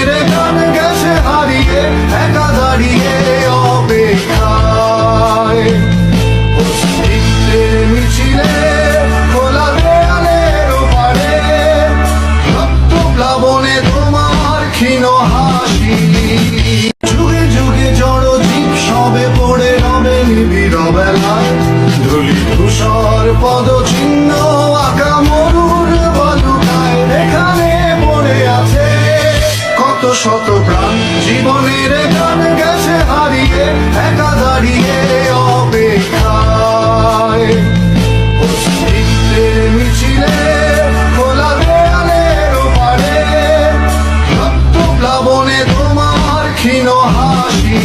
জীবনের গান গেছে হারিয়ে, একা দাঁড়িয়ে অপেক্ষায়। অস্তিত্বের মিছিলে খোলা দেয়ালের ওপারে, রক্ত প্লাবনে তোমার ক্ষীণ হাসি। যুগে যুগে জড় জীব সবে পড়ে রবে নিবিড় বেলায়, ধুলি ধূসর পদচিহ্ন আঁকা মরুর বালুকায়। এখানে পড়ে আছে কত শত প্রাণ, জীবনের গান গেছে হারিয়ে, একা দাঁড়িয়ে অপেক্ষায়। অস্তিত্বের মিছিলে খোলা দেয়ালের ওপারে, রক্ত প্লাবনে তোমার ক্ষীণ হাসি।